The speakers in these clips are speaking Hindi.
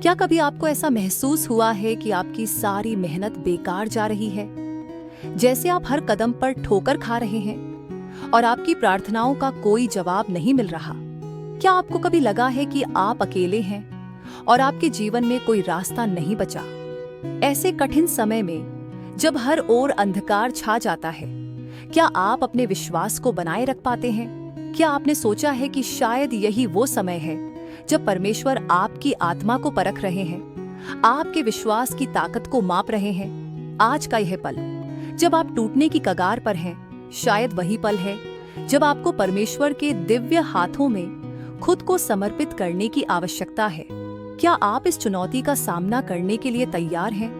क्या कभी आपको ऐसा महसूस हुआ है कि आपकी सारी मेहनत बेकार जा रही है? जैसे आप हर कदम पर ठोकर खा रहे हैं और आपकी प्रार्थनाओं का कोई जवाब नहीं मिल रहा। क्या आपको कभी लगा है कि आप अकेले हैं और आपके जीवन में कोई रास्ता नहीं बचा? ऐसे कठिन समय में जब हर ओर अंधकार छा जाता है, क्या आप अपने विश्वास को बनाए रख पाते हैं? क्या आपने सोचा है कि शायद यही वो समय है जब परमेश्वर आपकी आत्मा को परख रहे हैं, आपके विश्वास की ताकत को माप रहे हैं? आज का यह पल जब आप टूटने की कगार पर हैं, शायद वही पल है जब आपको परमेश्वर के दिव्य हाथों में खुद को समर्पित करने की आवश्यकता है। क्या आप इस चुनौती का सामना करने के लिए तैयार हैं?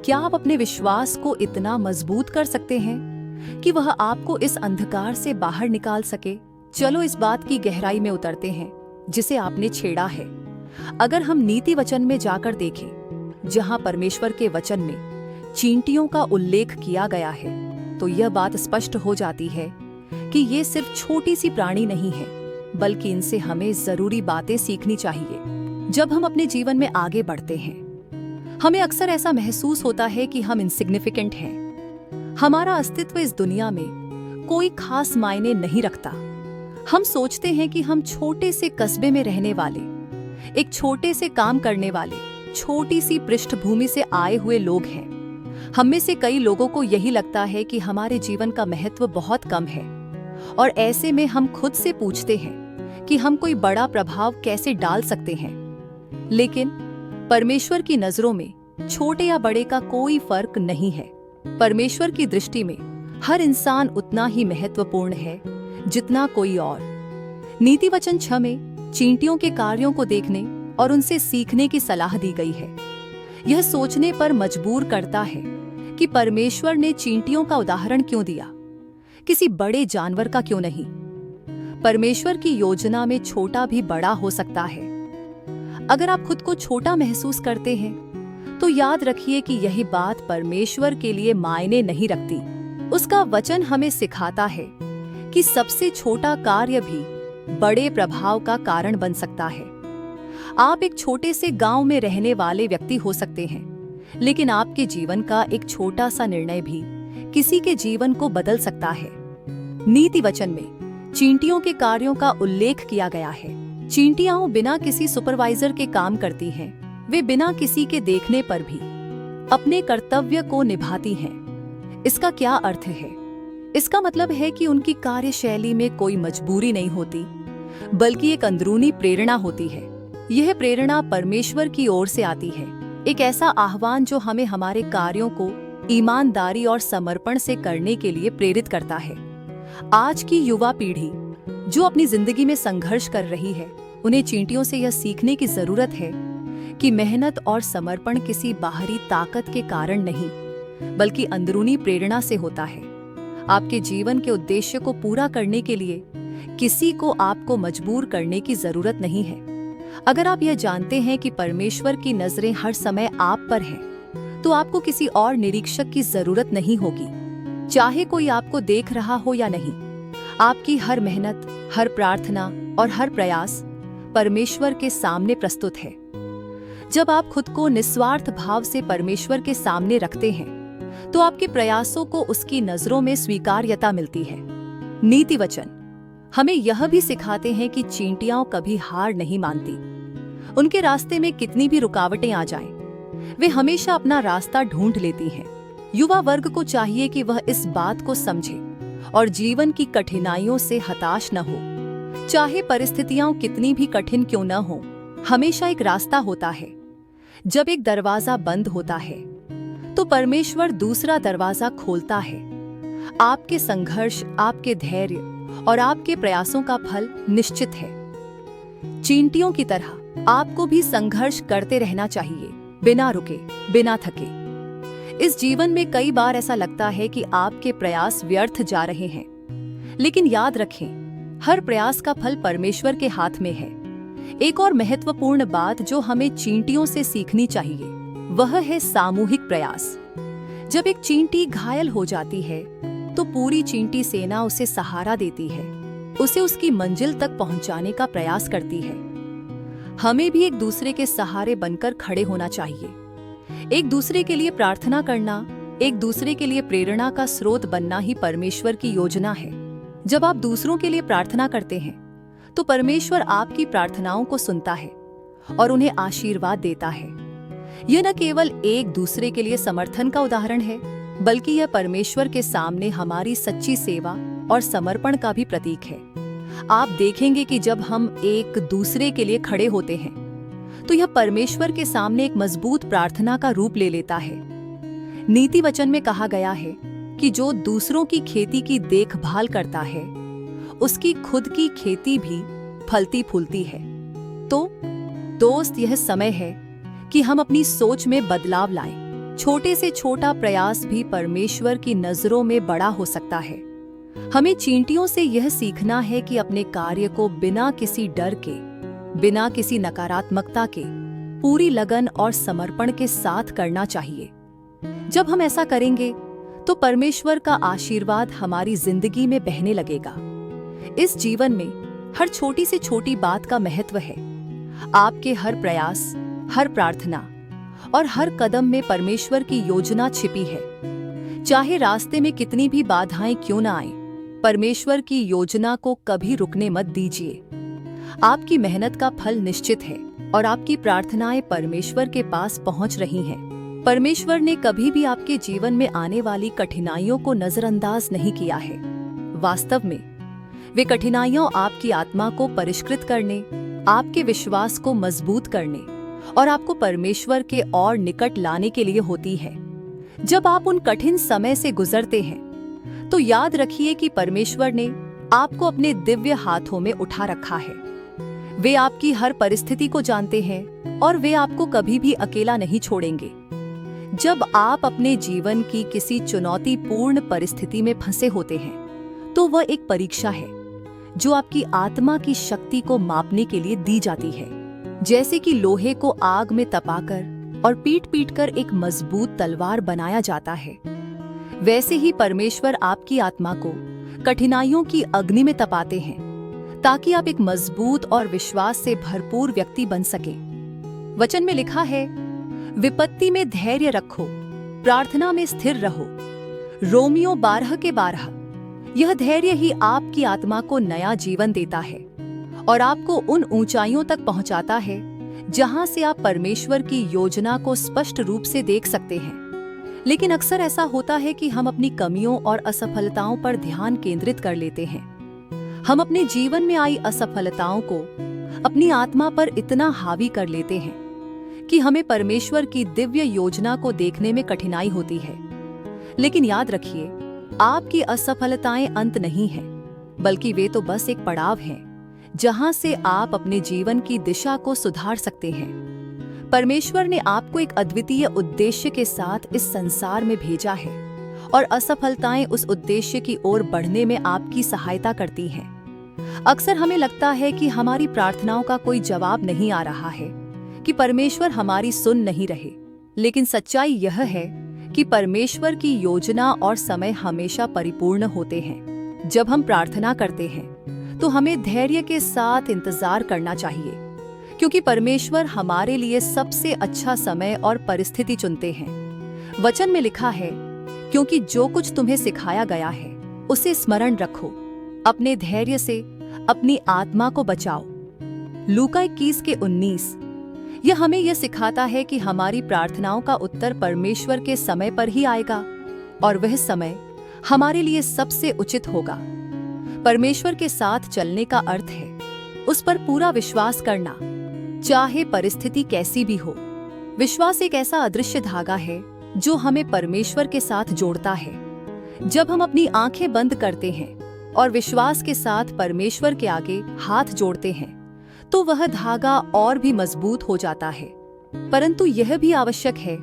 क्या आप अपने विश्वास को इतना मजबूत कर सकते हैं कि वह आपको इस अंधकार से बाहर निकाल सके? चलो इस बात की गहराई में उतरते हैं जिसे आपने छेड़ा है। अगर हम नीति वचन में जाकर देखें, जहां परमेश्वर के वचन में चींटियों का उल्लेख किया गया है, तो यह बात स्पष्ट हो जाती है कि ये सिर्फ छोटी सी प्राणी नहीं है, बल्कि इनसे हमें जरूरी बातें सीखनी चाहिए। जब हम अपने जीवन में आगे बढ़ते हैं, हमें अक्सर ऐसा महसूस होता है कि हम इनसिग्निफिकेंट हैं। हमारा अस्तित्व इस दुनिया में कोई खास मायने नहीं रखता। हम सोचते हैं कि हम छोटे से कस्बे में रहने वाले, एक छोटे से काम करने वाले, छोटी सी पृष्ठभूमि से आए हुए लोग हैं। हम में से कई लोगों को यही लगता है कि हमारे जीवन का महत्व बहुत कम है, और ऐसे में हम खुद से पूछते हैं कि हम कोई बड़ा प्रभाव कैसे डाल सकते हैं। लेकिन परमेश्वर की नजरों में छोटे या बड़े का कोई फर्क नहीं है। परमेश्वर की दृष्टि में हर इंसान उतना ही महत्वपूर्ण है जितना कोई और। नीति वचन 6 में चींटियों के कार्यों को देखने और उनसे सीखने की सलाह दी गई है। यह सोचने पर मजबूर करता है कि परमेश्वर ने चींटियों का उदाहरण क्यों दिया, किसी बड़े जानवर का क्यों नहीं। परमेश्वर की योजना में छोटा भी बड़ा हो सकता है। अगर आप खुद को छोटा महसूस करते हैं, तो याद रखिए कि यही बात परमेश्वर के लिए मायने नहीं रखती। उसका वचन हमें सिखाता है कि सबसे छोटा कार्य भी बड़े प्रभाव का कारण बन सकता है। आप एक छोटे से गांव में रहने वाले व्यक्ति हो सकते हैं, लेकिन आपके जीवन का एक छोटा सा निर्णय भी किसी के जीवन को बदल सकता है। नीति वचन में चींटियों के कार्यों का उल्लेख किया गया है। चींटियां बिना किसी सुपरवाइजर के काम करती हैं। वे बिना किसी के देखने पर भी अपने कर्तव्य को निभाती हैं। इसका क्या अर्थ है? इसका मतलब है कि उनकी कार्यशैली में कोई मजबूरी नहीं होती, बल्कि एक अंदरूनी प्रेरणा होती है। यह प्रेरणा परमेश्वर की ओर से आती है, एक ऐसा आह्वान जो हमें हमारे कार्यों को ईमानदारी और समर्पण से करने के लिए प्रेरित करता है। आज की युवा पीढ़ी जो अपनी जिंदगी में संघर्ष कर रही है, उन्हें चींटियों से यह सीखने की जरूरत है कि मेहनत और समर्पण किसी बाहरी ताकत के कारण नहीं, बल्कि अंदरूनी प्रेरणा से होता है। आपके जीवन के उद्देश्य को पूरा करने के लिए किसी को आपको मजबूर करने की जरूरत नहीं है। अगर आप यह जानते हैं कि परमेश्वर की नजरें हर समय आप पर हैं, तो आपको किसी और निरीक्षक की जरूरत नहीं होगी, चाहे कोई आपको देख रहा हो या नहीं। आपकी हर मेहनत, हर प्रार्थना और हर प्रयास परमेश्वर के सामने प्रस्तुत है। जब आप खुद को निस्वार्थ भाव से परमेश्वर के सामने रखते हैं, तो आपके प्रयासों को उसकी नजरों में स्वीकार्यता मिलती है। नीति वचन हमें यह भी सिखाते हैं कि चींटियां कभी हार नहीं मानती। उनके रास्ते में कितनी भी रुकावटें आ जाएं, वे हमेशा अपना रास्ता ढूंढ लेती हैं। युवा वर्ग को चाहिए कि वह इस बात को समझे और जीवन की कठिनाइयों से हताश न हो। चाहे परिस्थितियां कितनी भी कठिन क्यों न हो, हमेशा एक रास्ता होता है। जब एक दरवाजा बंद होता है, तो परमेश्वर दूसरा दरवाजा खोलता है। आपके संघर्ष, आपके धैर्य और आपके प्रयासों का फल निश्चित है। चींटियों की तरह आपको भी संघर्ष करते रहना चाहिए, बिना रुके, बिना थके। इस जीवन में कई बार ऐसा लगता है कि आपके प्रयास व्यर्थ जा रहे हैं, लेकिन याद रखें, हर प्रयास का फल परमेश्वर के हाथ में है। एक और महत्वपूर्ण बात जो हमें चींटियों से सीखनी चाहिए, वह है सामूहिक प्रयास। जब एक चींटी घायल हो जाती है, तो पूरी चींटी सेना उसे सहारा देती है, उसे उसकी मंजिल तक पहुंचाने का प्रयास करती है। हमें भी एक दूसरे के सहारे बनकर खड़े होना चाहिए। एक दूसरे के लिए प्रार्थना करना, एक दूसरे के लिए प्रेरणा का स्रोत बनना ही परमेश्वर की योजना है। जब आप दूसरों के लिए प्रार्थना करते हैं तो परमेश्वर आपकी प्रार्थनाओं को सुनता है और उन्हें आशीर्वाद देता है। यह न केवल एक दूसरे के लिए समर्थन का उदाहरण है, बल्कि यह परमेश्वर के सामने हमारी सच्ची सेवा और समर्पण का भी प्रतीक है। आप देखेंगे कि जब हम एक दूसरे के लिए खड़े होते हैं तो यह परमेश्वर के सामने एक मजबूत प्रार्थना का रूप ले लेता है। नीति वचन में कहा गया है कि जो दूसरों की खेती की देखभाल करता है उसकी खुद की खेती भी फलती फूलती है। तो दोस्त, यह समय है कि हम अपनी सोच में बदलाव लाएं। छोटे से छोटा प्रयास भी परमेश्वर की नजरों में बड़ा हो सकता है। हमें चींटियों से यह सीखना है कि अपने कार्य को बिना किसी डर के, बिना किसी नकारात्मकता के, पूरी लगन और समर्पण के साथ करना चाहिए। जब हम ऐसा करेंगे तो परमेश्वर का आशीर्वाद हमारी जिंदगी में बहने लगेगा। इस जीवन में हर छोटी से छोटी बात का महत्व है। आपके हर प्रयास, हर प्रार्थना और हर कदम में परमेश्वर की योजना छिपी है। चाहे रास्ते में कितनी भी बाधाएं क्यों न आए, परमेश्वर की योजना को कभी रुकने मत दीजिए। आपकी मेहनत का फल निश्चित है और आपकी प्रार्थनाएं परमेश्वर के पास पहुंच रही हैं। परमेश्वर ने कभी भी आपके जीवन में आने वाली कठिनाइयों को नजरअंदाज नहीं किया है। वास्तव में वे कठिनाइयां आपकी आत्मा को परिष्कृत करने, आपके विश्वास को मजबूत करने और आपको परमेश्वर के और निकट लाने के लिए होती है। जब आप उन कठिन समय से गुजरते हैं तो याद रखिए कि परमेश्वर ने आपको अपने दिव्य हाथों में उठा रखा है। वे आपकी हर परिस्थिति को जानते हैं और वे आपको कभी भी अकेला नहीं छोड़ेंगे। जब आप अपने जीवन की किसी चुनौतीपूर्ण परिस्थिति में फंसे होते हैं तो वह एक परीक्षा है जो आपकी आत्मा की शक्ति को मापने के लिए दी जाती है। जैसे कि लोहे को आग में तपाकर और पीट पीट कर एक मजबूत तलवार बनाया जाता है, वैसे ही परमेश्वर आपकी आत्मा को कठिनाइयों की अग्नि में तपाते हैं ताकि आप एक मजबूत और विश्वास से भरपूर व्यक्ति बन सके। वचन में लिखा है, विपत्ति में धैर्य रखो, प्रार्थना में स्थिर रहो। रोमियो 12:12। यह धैर्य ही आपकी आत्मा को नया जीवन देता है और आपको उन ऊंचाइयों तक पहुंचाता है जहां से आप परमेश्वर की योजना को स्पष्ट रूप से देख सकते हैं। लेकिन अक्सर ऐसा होता है कि हम अपनी कमियों और असफलताओं पर ध्यान केंद्रित कर लेते हैं। हम अपने जीवन में आई असफलताओं को अपनी आत्मा पर इतना हावी कर लेते हैं कि हमें परमेश्वर की दिव्य योजना को देखने में कठिनाई होती है। लेकिन याद रखिए, आपकी असफलताएं अंत नहीं हैं, बल्कि वे तो बस एक पड़ाव हैं जहां से आप अपने जीवन की दिशा को सुधार सकते हैं। परमेश्वर ने आपको एक अद्वितीय उद्देश्य के साथ इस संसार में भेजा है और असफलताएं उस उद्देश्य की ओर बढ़ने में आपकी सहायता करती हैं। अक्सर हमें लगता है कि हमारी प्रार्थनाओं का कोई जवाब नहीं आ रहा है, कि परमेश्वर हमारी सुन नहीं रहे। लेकिन सच्चाई यह है कि परमेश्वर की योजना और समय हमेशा परिपूर्ण होते हैं। जब हम प्रार्थना करते हैं तो हमें धैर्य के साथ इंतजार करना चाहिए, क्योंकि परमेश्वर हमारे लिए सबसे अच्छा समय और परिस्थिति चुनते हैं। वचन में लिखा है, क्योंकि जो कुछ तुम्हें सिखाया गया है उसे स्मरण रखो, अपने धैर्य से अपनी आत्मा को बचाओ। लूका 21:19। यह हमें यह सिखाता है कि हमारी प्रार्थनाओं का उत्तर परमेश्वर के समय पर ही आएगा और वह समय हमारे लिए सबसे उचित होगा। परमेश्वर के साथ चलने का अर्थ है उस पर पूरा विश्वास करना, चाहे परिस्थिति कैसी भी हो। विश्वास एक ऐसा अदृश्य धागा है जो हमें परमेश्वर के साथ जोड़ता है। जब हम अपनी आंखें बंद करते हैं और विश्वास के साथ परमेश्वर के आगे हाथ जोड़ते हैं तो वह धागा और भी मजबूत हो जाता है। परंतु यह भी आवश्यक है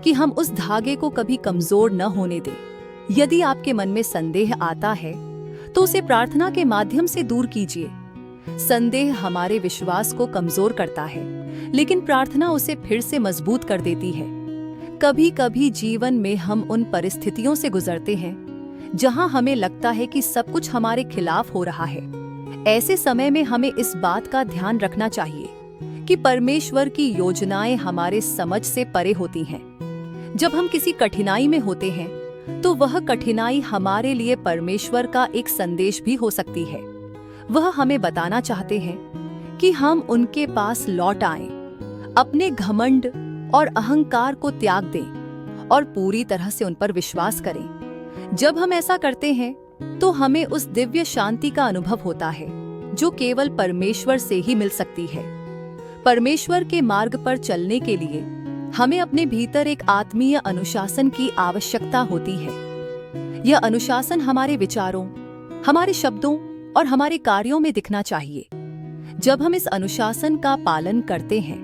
कि हम उस धागे को कभी कमजोर न होने दें। यदि आपके मन में संदेह आता है तो उसे प्रार्थना के माध्यम से दूर कीजिए। संदेह हमारे विश्वास को कमजोर करता है, लेकिन प्रार्थना उसे फिर से मजबूत कर देती है। कभी कभी जीवन में हम उन परिस्थितियों से गुजरते हैं जहां हमें लगता है कि सब कुछ हमारे खिलाफ हो रहा है। ऐसे समय में हमें इस बात का ध्यान रखना चाहिए कि परमेश्वर की योजनाएं हमारे समझ से परे होती हैं। जब हम किसी कठिनाई में होते हैं तो वह कठिनाई हमारे लिए परमेश्वर का एक संदेश भी हो सकती है। वह हमें बताना चाहते हैं कि हम उनके पास लौट आएं, अपने घमंड और अहंकार को त्याग दें और पूरी तरह से उन पर विश्वास करें। जब हम ऐसा करते हैं तो हमें उस दिव्य शांति का अनुभव होता है जो केवल परमेश्वर से ही मिल सकती है। परमेश्वर के मार्ग पर चलने के लिए हमें अपने भीतर एक आत्मीय अनुशासन की आवश्यकता होती है। यह अनुशासन हमारे विचारों, हमारे शब्दों और हमारे कार्यों में दिखना चाहिए। जब हम इस अनुशासन का पालन करते हैं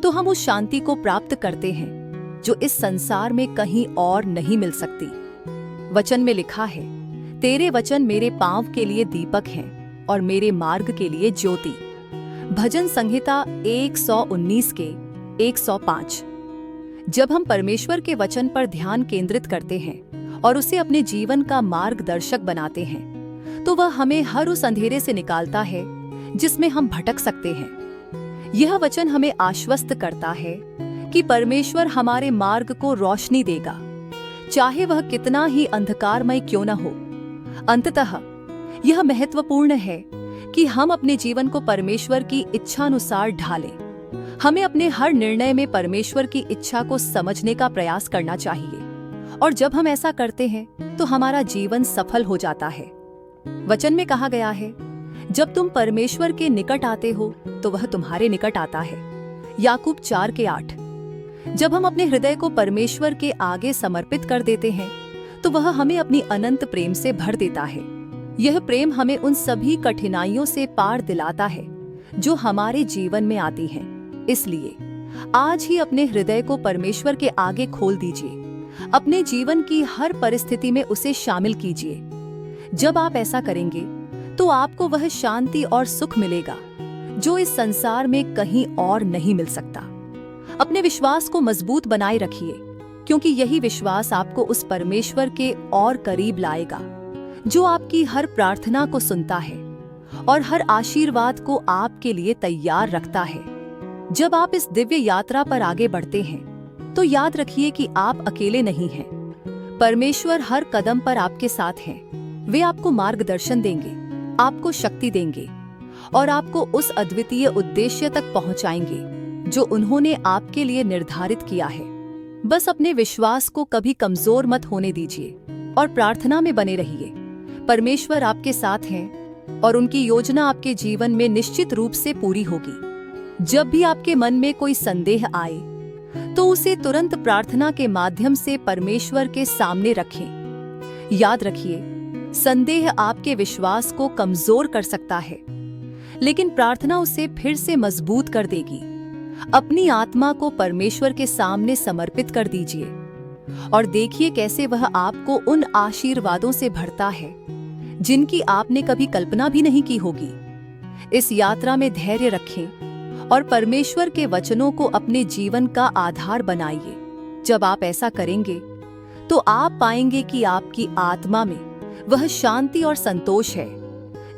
तो हम उस शांति को प्राप्त करते हैं जो इस संसार में कहीं और नहीं मिल सकती। वचन में लिखा है, तेरे वचन मेरे पांव के लिए दीपक हैं और मेरे मार्ग के लिए ज्योति। भजन संहिता 119 के 105। जब हम परमेश्वर के वचन पर ध्यान केंद्रित करते हैं और उसे अपने जीवन का मार्गदर्शक बनाते हैं तो वह हमें हर उस अंधेरे से निकालता है जिसमें हम भटक सकते हैं। यह वचन हमें आश्वस्त करता है कि परमेश्वर हमारे मार्ग को रोशनी देगा, चाहे वह कितना ही अंधकारमय क्यों न हो। अंततः यह महत्वपूर्ण है कि हम अपने जीवन को परमेश्वर की इच्छानुसार ढालें। हमें अपने हर निर्णय में परमेश्वर की इच्छा को समझने का प्रयास करना चाहिए और जब हम ऐसा करते हैं तो हमारा जीवन सफल हो जाता है। वचन में कहा गया है, जब तुम परमेश्वर के निकट आते हो तो वह तुम्हारे निकट आता है। याकूब 4 के 8। जब हम अपने हृदय को परमेश्वर के आगे समर्पित कर देते हैं तो वह हमें अपनी अनंत प्रेम से भर देता है। यह प्रेम हमें उन सभी कठिनाइयों से पार दिलाता है जो हमारे जीवन में आती हैं। इसलिए आज ही अपने हृदय को परमेश्वर के आगे खोल दीजिए। अपने जीवन की हर परिस्थिति में उसे शामिल कीजिए। जब आप ऐसा करेंगे तो आपको वह शांति और सुख मिलेगा जो इस संसार में कहीं और नहीं मिल सकता। अपने विश्वास को मजबूत बनाए रखिए, क्योंकि यही विश्वास आपको उस परमेश्वर के और करीब लाएगा जो आपकी हर प्रार्थना को सुनता है और हर आशीर्वाद को आपके लिए तैयार रखता है। जब आप इस दिव्य यात्रा पर आगे बढ़ते हैं तो याद रखिए कि आप अकेले नहीं हैं। परमेश्वर हर कदम पर आपके साथ हैं। वे आपको मार्गदर्शन देंगे, आपको शक्ति देंगे और आपको उस अद्वितीय उद्देश्य तक पहुंचाएंगे जो उन्होंने आपके लिए निर्धारित किया है। बस अपने विश्वास को कभी कमजोर मत होने दीजिए और प्रार्थना में बने रहिए। परमेश्वर आपके साथ हैं और उनकी योजना आपके जीवन में निश्चित रूप से पूरी होगी। जब भी आपके मन में कोई संदेह आए तो उसे तुरंत प्रार्थना के माध्यम से परमेश्वर के सामने रखें। याद रखिए, संदेह आपके विश्वास को कमजोर कर सकता है, लेकिन प्रार्थना उसे फिर से मजबूत कर देगी। अपनी आत्मा को परमेश्वर के सामने समर्पित कर दीजिए और देखिए कैसे वह आपको उन आशीर्वादों से भरता है जिनकी आपने कभी कल्पना भी नहीं की होगी। इस यात्रा में धैर्य रखें और परमेश्वर के वचनों को अपने जीवन का आधार बनाइए। जब आप ऐसा करेंगे तो आप पाएंगे कि आपकी आत्मा में वह शांति और संतोष है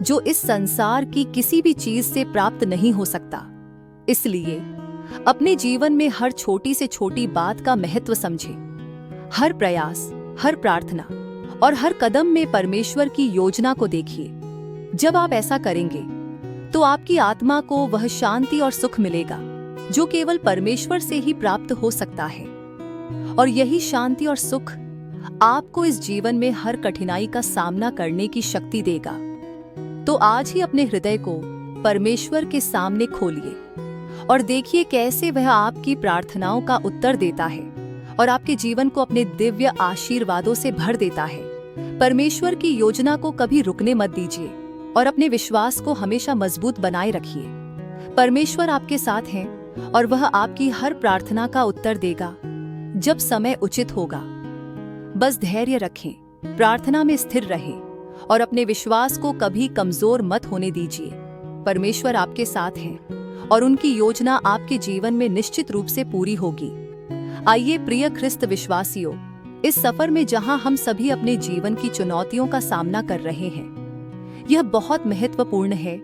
जो इस संसार की किसी भी चीज से प्राप्त नहीं हो सकता। इसलिए अपने जीवन में हर छोटी से छोटी बात का महत्व समझें। हर प्रयास, हर प्रार्थना और हर कदम में परमेश्वर की योजना को देखिए। जब आप ऐसा करेंगे तो आपकी आत्मा को वह शांति और सुख मिलेगा जो केवल परमेश्वर से ही प्राप्त हो सकता है, और यही शांति और सुख आपको इस जीवन में हर कठिनाई का सामना करने की शक्ति देगा। तो आज ही अपने हृदय को परमेश्वर के सामने खोलिए और देखिए कैसे वह आपकी प्रार्थनाओं का उत्तर देता है और आपके जीवन को अपने दिव्य आशीर्वादों से भर देता है। परमेश्वर की योजना को कभी रुकने मत दीजिए और अपने विश्वास को हमेशा मजबूत बनाए रखिए। परमेश्वर आपके साथ हैं और वह आपकी हर प्रार्थना का उत्तर देगा जब समय उचित होगा। बस धैर्य रखें, प्रार्थना में स्थिर रहें और अपने विश्वास को कभी कमजोर मत होने दीजिए। परमेश्वर आपके साथ हैं और उनकी योजना आपके जीवन में निश्चित रूप से पूरी होगी। आइए प्रिय ख्रिस्त विश्वासियों, इस सफर में जहां हम सभी अपने जीवन की चुनौतियों का सामना कर रहे हैं, यह बहुत महत्वपूर्ण है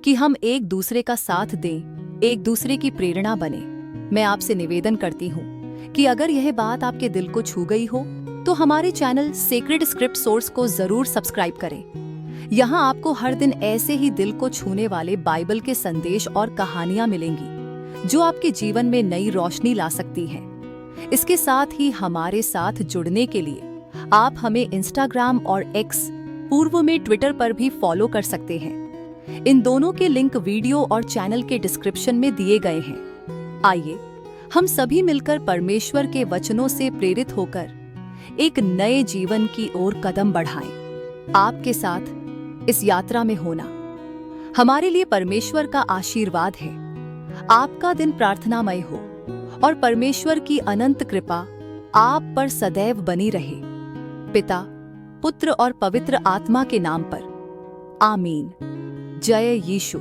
कि हम एक दूसरे का साथ दें, एक दूसरे की प्रेरणा बने। मैं आपसे निवेदन करती हूँ कि अगर यह बात आपके दिल को छू गई हो तो हमारे चैनल सेक्रेड स्क्रिप्ट सोर्स को जरूर सब्सक्राइब करें। यहाँ आपको हर दिन ऐसे ही दिल को छूने वाले बाइबल के संदेश और कहानियां मिलेंगी जो आपके जीवन में नई रोशनी ला सकती हैं। इसके साथ ही हमारे साथ जुड़ने के लिए आप हमें इंस्टाग्राम और एक्स, पूर्व में ट्विटर पर भी फॉलो कर सकते हैं। इन दोनों के लिंक वीडियो और चैनल के डिस्क्रिप्शन में दिए गए हैं। आइए हम सभी मिलकर परमेश्वर के वचनों से प्रेरित होकर एक नए जीवन की ओर कदम बढ़ाएं। आपके साथ इस यात्रा में होना हमारे लिए परमेश्वर का आशीर्वाद है। आपका दिन प्रार्थनामय हो और परमेश्वर की अनंत कृपा आप पर सदैव बनी रहे। पिता, पुत्र और पवित्र आत्मा के नाम पर, आमीन। जय यीशु।